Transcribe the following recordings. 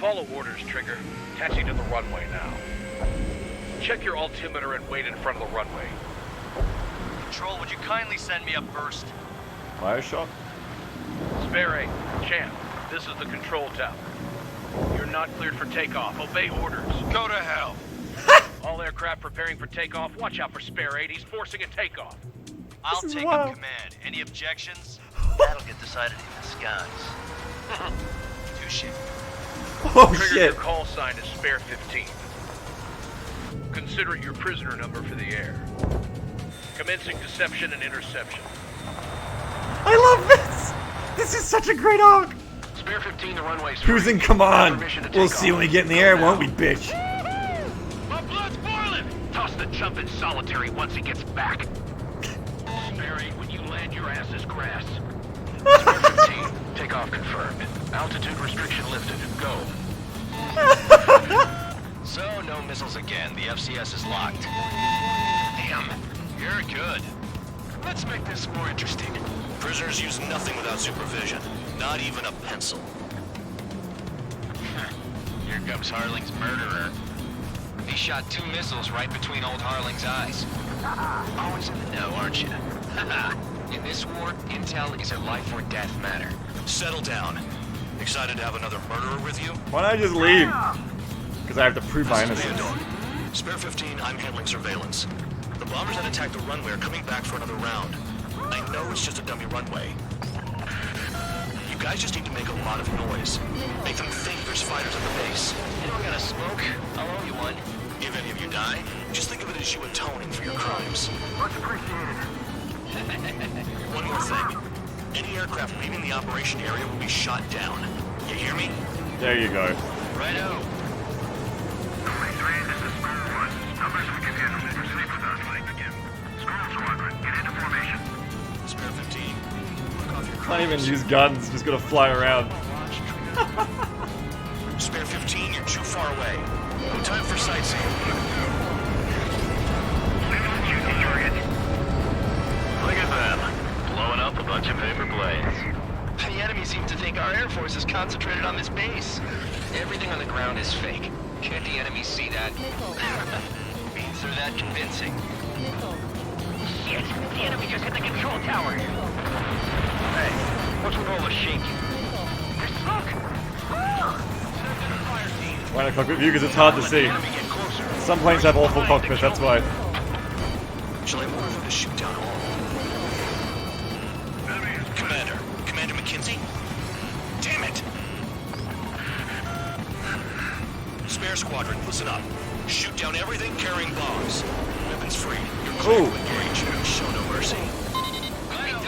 Follow orders, Trigger. Taxi to the runway now. Check your altimeter and wait in front of the runway. Control, would you kindly send me up first? Fire shot? Spare 8, Champ, this is the control tower. You're not cleared for takeoff. Obey orders. Go to hell. All aircraft preparing for takeoff. Watch out for Spare 8. He's forcing a takeoff. I'll take up command. Any objections? That'll get decided in the skies. Touche. Oh Trigger, shit! your call sign is Spare 15. Consider it your prisoner number for the air. Commencing deception and interception. I love this! This is such a great arc! Spare 15, the runway's Who's free. in command? Permission to We'll take see off. when we get in the air, won't we, bitch? My blood's boiling! Toss the chump in solitary once he gets back. Spare 8, when you land, your ass is grass. Spare 15, takeoff confirmed. Altitude restriction lifted. Go. So, no missiles again. The FCS is locked. Damn, you're good. Let's make this more interesting. Prisoners use nothing without supervision. Not even a pencil. Here comes Harling's murderer. He shot 2 missiles right between old Harling's eyes. Always in the know, aren't you? In this war, intel is a life or death matter. Settle down. Excited to have another murderer with you? Why don't I just leave? Because I have to prove my This is innocence. Beagle. Spare 15, I'm handling surveillance. The bombers that attacked the runway are coming back for another round. I know it's just a dummy runway. You guys just need to make a lot of noise. Make them think there's fighters at the base. You don't gotta smoke. I'll owe you one. If any of you die, just think of it as you atoning for your crimes. Much appreciated. One more thing. Any aircraft leaving the operation area will be shot down. You hear me? There you go. Righto. This is Squadron 1. Numbers we can handle. Proceed with us. Fight begin. Squadron, get into formation. Spare 15. Look off your Can't even crimes. use guns, just gotta fly around. Spare 15, you're too far away. No time for sightseeing. Look at them. Blowing up a bunch of paper planes. The enemy seems to think our Air Force is concentrated on this base. Everything on the ground is fake. Can't the enemy see that? Means they're that convincing. Shit, the enemy just hit the control tower. Hey, what's with all the shaking? There's smoke. Fire team. Why not cockpit view? Because it's hard to see. Enemy get closer. Some planes have awful cockpits, that's why. Shall I order them to shoot down all? Commander McKenzie? Damn it! Spare squadron, listen up. Shoot down everything carrying bombs. Weapons free. You're clear to engage. Show no mercy.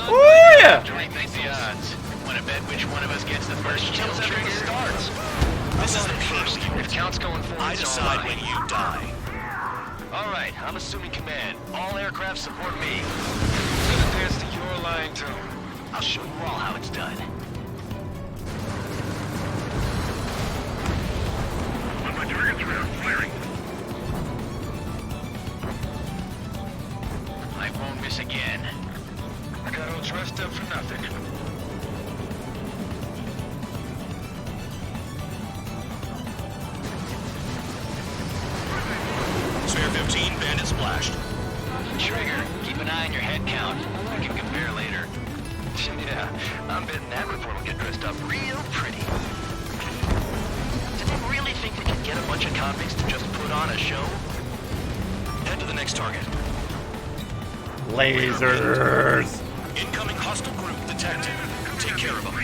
Oh yeah! To rethink the odds. Want to bet which one of us gets the first kill trigger? Starts. This is the first. If count's going forward, I decide when you die. All right, I'm assuming command. All aircraft support me. I'm gonna dance to your line too. I'll show you all how it's done. On my target's rear, firing. I won't miss again. I got all dressed up for nothing. Spare 15, bandit splashed. Trigger, keep an eye on your head count. We can compare later. Yeah, I'm betting that report will get dressed up real pretty. Did they really think they could get a bunch of convicts to just put on a show? Head to the next target. Lasers! Incoming hostile group detected. Take care of them.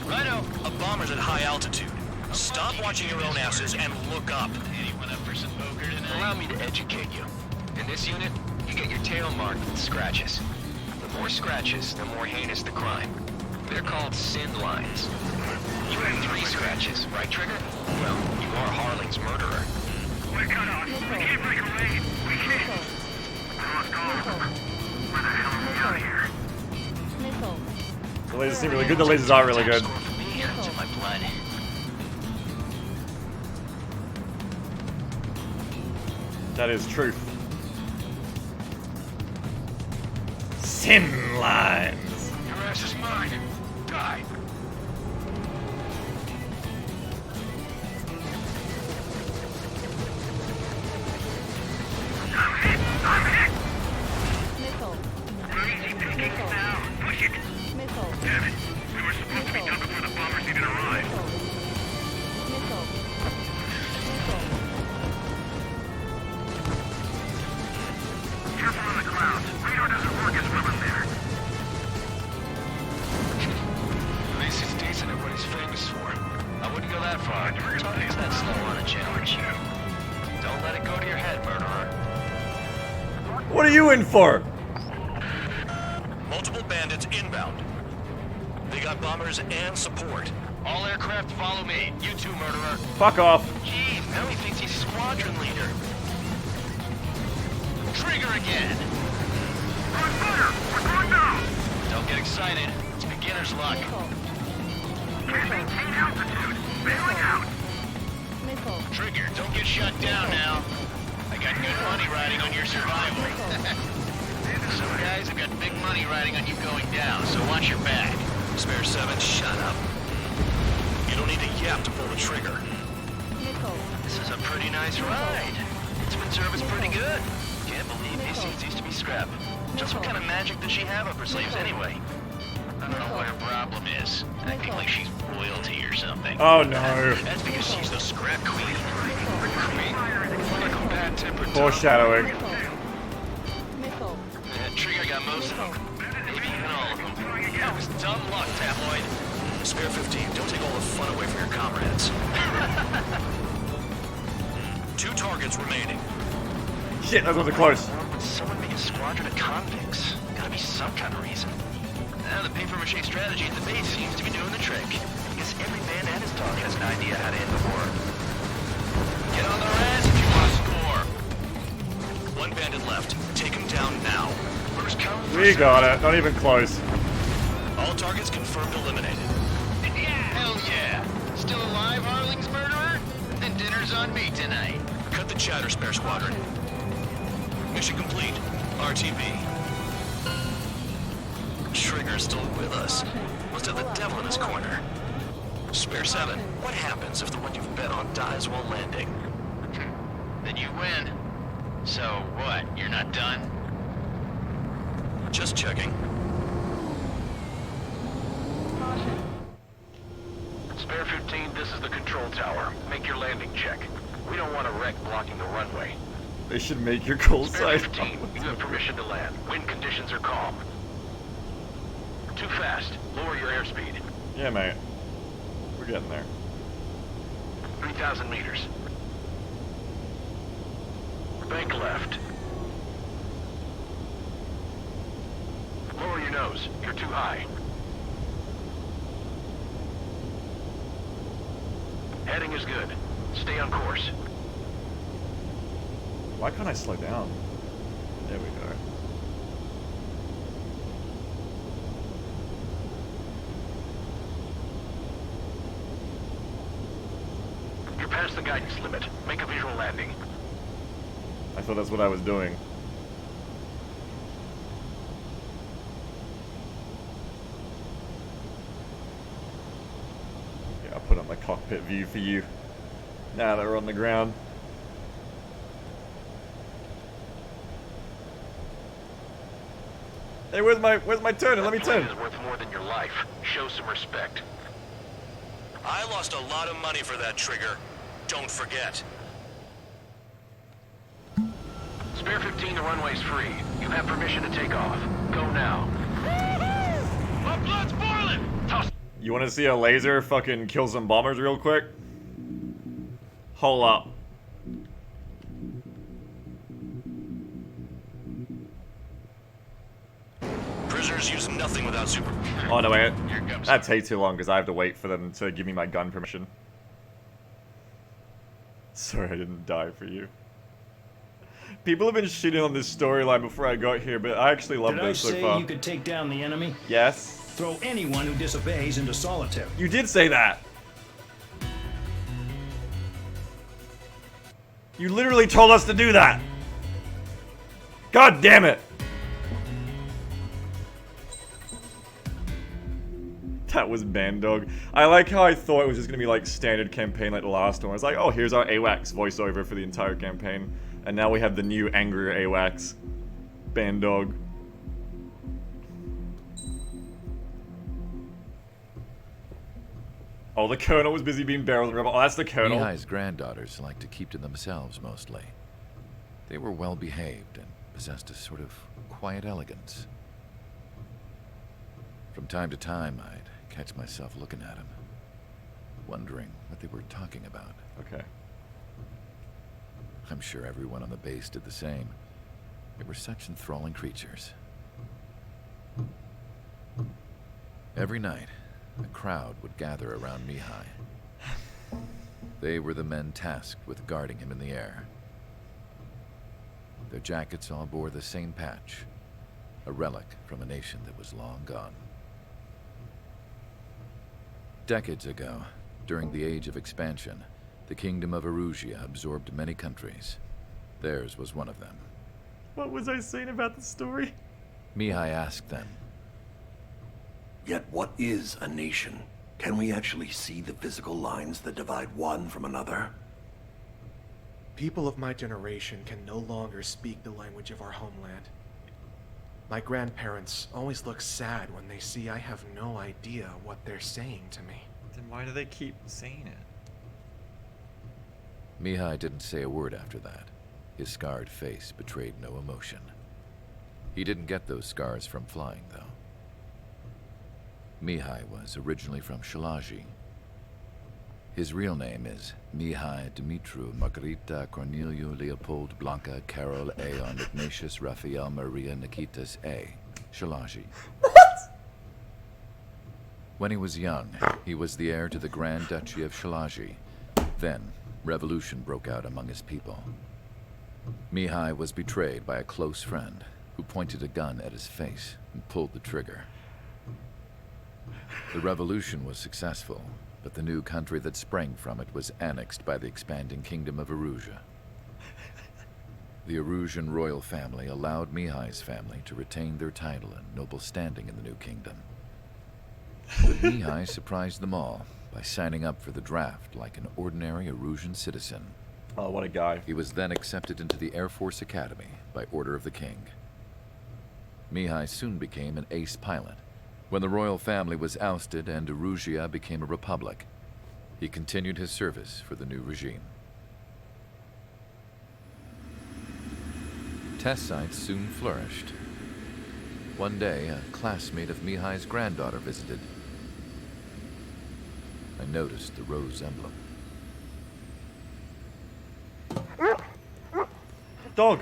Righto. A bomber's at high altitude. Stop watching your own asses and look up. Anyone up for some poker tonight? Allow me to educate you. In this unit, you get your tail marked with scratches. The more scratches, the more heinous the crime. They're called sin lines. You have 3 scratches, right, Trigger? Well, you are Harling's murderer. We're cut off. We can't break away. We can't. Let's go. Where the hell are we out here? The lasers seem really good, the lasers are really good. Score for me, it's in my blood. That is truth. Sim lines! Your ass is mine. Die. that far. Talking's that slow on a challenge. Don't let it go to your head, murderer. What are you in for? Multiple bandits inbound. They got bombers and support. All aircraft follow me. You too, murderer. Fuck off. Jeez, now he thinks he's squadron leader. Trigger again. On fire! We're going down! Don't get excited. It's beginner's luck. Can't maintain altitude. Bailing out. Trigger, don't get shut down now. I got good money riding on your survival. Some guys have got big money riding on you going down, so watch your back. Spare 7, shut up. You don't need to yap to pull the trigger. This is a pretty nice ride. It's been serviced pretty good. Can't believe these seats used to be scrap. Just what kind of magic does she have up her sleeves anyway? I don't know what her problem is. Acting like she's royalty or something. Oh no. That's because she's the scrap queen. Queen? Like a bad-tempered Foreshadowing. Trigger got most of them. Maybe even all of them. That was dumb luck, tabloid. Spare 15, don't take all the fun away from your comrades. 2 targets remaining. Shit, that wasn't close. Would someone make a squadron of convicts? Gotta be some kind of reason. Now the paper-mache strategy at the base seems to be doing the trick. I guess every man and his dog has an idea how to end the war. Get on their ass if you want to score. 1 bandit left. Take him down now. First come, first We got it. Not even close. all targets confirmed eliminated. Yeah! Hell yeah! Still alive, Harling's murderer? Then dinner's on me tonight. Cut the chatter, Spare Squadron. Mission complete. RTB. Trigger's still with us. Must have the devil in his corner. Spare 7, what happens if the one you've bet on dies while landing? Then you win. So what, you're not done? Just checking. Spare 15, this is the control tower. Make your landing check. We don't want a wreck blocking the runway. They should make your call Spare sign. 15, you have permission to land. Wind conditions are calm. Too fast. Lower your airspeed. Yeah, mate. We're getting there. 3,000 meters. Bank left. Lower your nose. You're too high. Heading is good. Stay on course. Why can't I slow down? There we go. You're past the guidance limit. Make a visual landing. I thought that's what I was doing. Yeah, I'll put on my cockpit view for you. Now that we're on the ground. Hey, where's my turn? Let me turn. That plane is worth more than your life. Show some respect. I lost a lot of money for that trigger. Don't forget. Spare 15, the runway's free. You have permission to take off. Go now. My blood's boiling! Toss. You want to see a laser fucking kill some bombers real quick? Hold up. Prisoners use nothing without super... Oh no, wait. Here it comes. That'd take too long because I have to wait for them to give me my gun permission. Sorry I didn't die for you. People have been shitting on this storyline before I got here, but I actually love Did I this so say far. you could take down the enemy? Yes. Throw anyone who disobeys into solitary. You did say that. You literally told us to do that. God damn it. That was Bandog. I like how I thought it was just gonna be like standard campaign like the last one. I was like, oh, here's our AWACS voiceover for the entire campaign. And now we have the new angrier AWACS. Bandog. Oh, the Colonel was busy being barreled. Oh, that's the Colonel. Mihai's granddaughters like to keep to themselves mostly. They were well behaved and possessed a sort of quiet elegance. From time to time, I'd catch myself looking at him. wondering what they were talking about. Okay. I'm sure everyone on the base did the same. They were such enthralling creatures. Every night, a crowd would gather around Mihai. They were the men tasked with guarding him in the air. Their jackets all bore the same patch, a relic from a nation that was long gone. Decades ago, during the Age of Expansion, the Kingdom of Erusia absorbed many countries. Theirs was one of them. What was I saying about the story? Mihai asked them, Yet what is a nation? Can we actually see the physical lines that divide one from another? People of my generation can no longer speak the language of our homeland. My grandparents always look sad when they see I have no idea what they're saying to me. Then why do they keep saying it? Mihai didn't say a word after that. His scarred face betrayed no emotion. He didn't get those scars from flying, though. Mihai was originally from Shalaji. His real name is Mihai Dumitru Margarita Corneliu Leopold Blanca Carol Aeon Ignatius Raphael Maria Nikitas A. Shalaji. What? When he was young, he was the heir to the Grand Duchy of Shalaji. Then, revolution broke out among his people. Mihai was betrayed by a close friend who pointed a gun at his face and pulled the trigger. The revolution was successful, but the new country that sprang from it was annexed by the expanding Kingdom of Erusia. The Erusian royal family allowed Mihai's family to retain their title and noble standing in the new kingdom. But Mihai surprised them all by signing up for the draft like an ordinary Erusian citizen. Oh, what a guy. He was then accepted into the Air Force Academy by order of the king. Mihai soon became an ace pilot. When the royal family was ousted and Erusia became a republic, he continued his service for the new regime. Test sites soon flourished. One day, a classmate of Mihai's granddaughter visited. I noticed the rose emblem. Dog!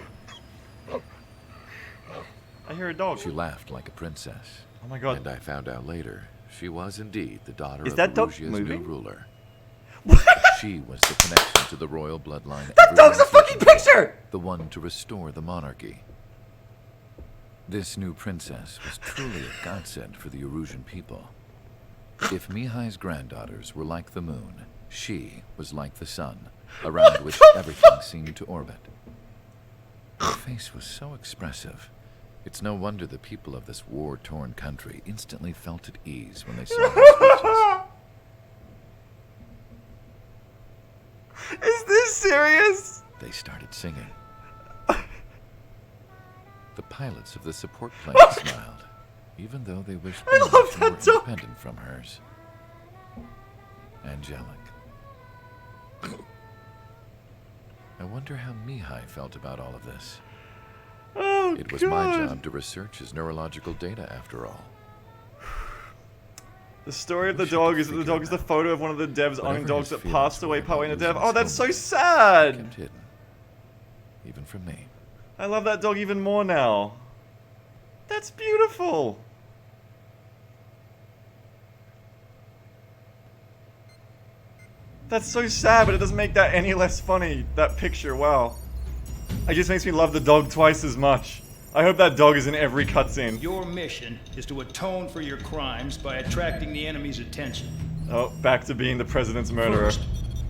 I hear a dog. She laughed like a princess. Oh my god. And I found out later, she was indeed the daughter Is of that dog Erusia's new moving? ruler. She was the connection to the royal bloodline. That dog's a everyone fucking searched for, picture! the one to restore the monarchy. This new princess was truly a godsend for the Erusian people. If Mihai's granddaughters were like the moon, she was like the sun, around which everything seemed to orbit. Her face was so expressive. It's no wonder the people of this war-torn country instantly felt at ease when they saw her speeches. Is this serious? They started singing. The pilots of the support plane smiled, even though they wished I they love were more that dog. independent from hers. Angelic. I wonder how Mihai felt about all of this. Oh, It was god. my job to research his neurological data, after all. The story of We the should dog is that the figure dog it is the out. photo of one of the dev's Whatever own dogs his that passed feelings away were partway in the about dev. Oh, that's so losing sad! Kept hidden. Even from me. I love that dog even more now. That's beautiful. That's so sad, but it doesn't make that any less funny, that picture, wow. It just makes me love the dog twice as much. I hope that dog is in every cutscene. Your mission is to atone for your crimes by attracting the enemy's attention. Oh, back to being the president's murderer. First,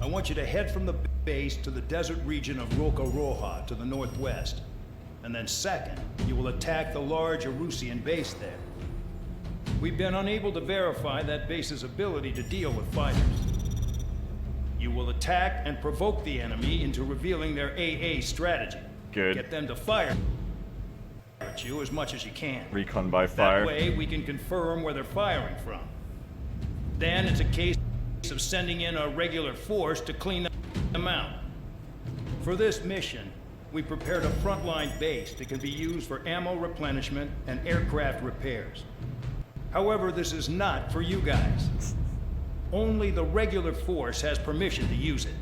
I want you to head from the base to the desert region of Roca Roja to the northwest. And then second, you will attack the large Erusian base there. We've been unable to verify that base's ability to deal with fighters. You will attack and provoke the enemy into revealing their AA strategy. Good. Get them to fire at you as much as you can. Recon by fire. That way, we can confirm where they're firing from. Then it's a case of sending in a regular force to clean them out. For this mission, we prepared a frontline base that can be used for ammo replenishment and aircraft repairs. However, this is not for you guys. Only the regular force has permission to use it.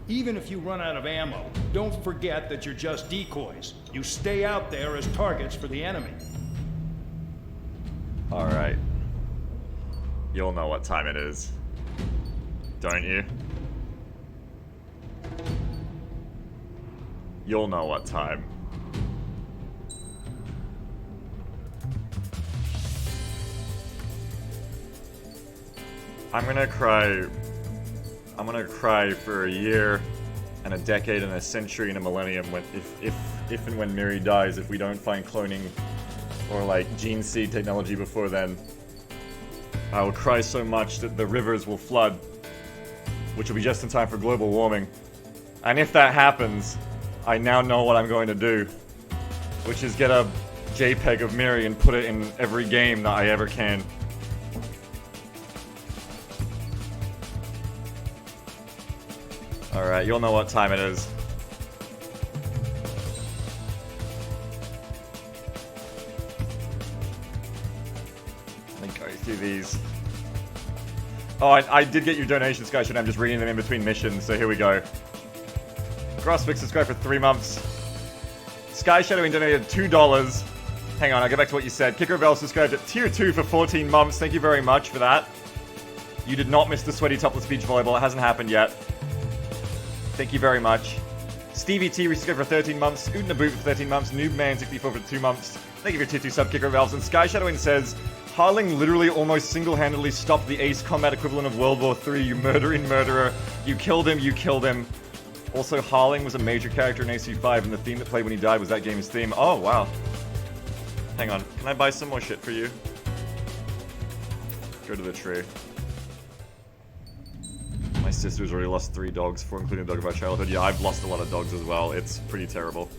Even if you run out of ammo, don't forget that you're just decoys. You stay out there as targets for the enemy. Alright. You'll know what time it is. Don't you? You'll know what time. I'm gonna cry for a year and a decade and a century and a millennium when, if and when Miri dies, if we don't find cloning or like gene seed technology before then. I will cry so much that the rivers will flood, which will be just in time for global warming. And if that happens, I now know what I'm going to do, which is get a JPEG of Miri and put it in every game that I ever can. Alright, you'll know what time it is. Let me go through these. Oh, I did get your donations, guys. I'm just reading them in between missions, so here we go. Grosswick subscribed for 3 months. Sky Shadowing donated $2. Hang on, I'll get back to what you said. Kicker Bell subscribed at Tier 2 for 14 months. Thank you very much for that. You did not miss the sweaty topless beach volleyball. It hasn't happened yet. Thank you very much. Stevie T resubscribed for 13 months. Udnaboot for 13 months. Noobman64 for 2 months. Thank you for Tier 2 sub, Kicker Valves. And Sky Shadowing says, Harling literally almost single-handedly stopped the ace combat equivalent of World War III. You murdering murderer. You killed him, you killed him. Also, Harling was a major character in AC5, and the theme that played when he died was that game's theme. Oh, wow. Hang on. Can I buy some more shit for you? Go to the tree. My sister's already lost 3 dogs, 4 including the dog of our childhood. Yeah, I've lost a lot of dogs as well. It's pretty terrible.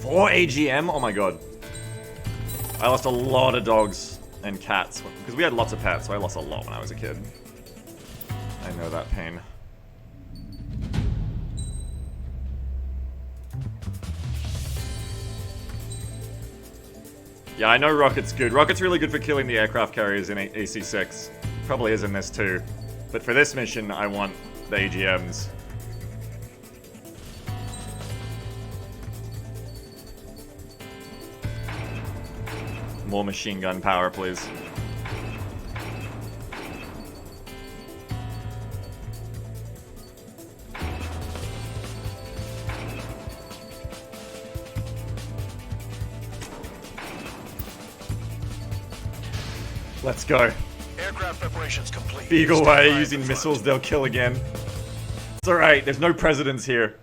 4 AGM? Oh my god. I lost a lot of dogs and cats. Because we had lots of pets, so I lost a lot when I was a kid. I know that pain. Yeah, I know Rocket's good. Rocket's really good for killing the aircraft carriers in AC6. Probably is in this too. But for this mission, I want the AGMs. More machine gun power, please. Let's go. Aircraft preparations complete. Beagle Stand way, by using for missiles front. they'll kill again. It's alright, there's no presidents here.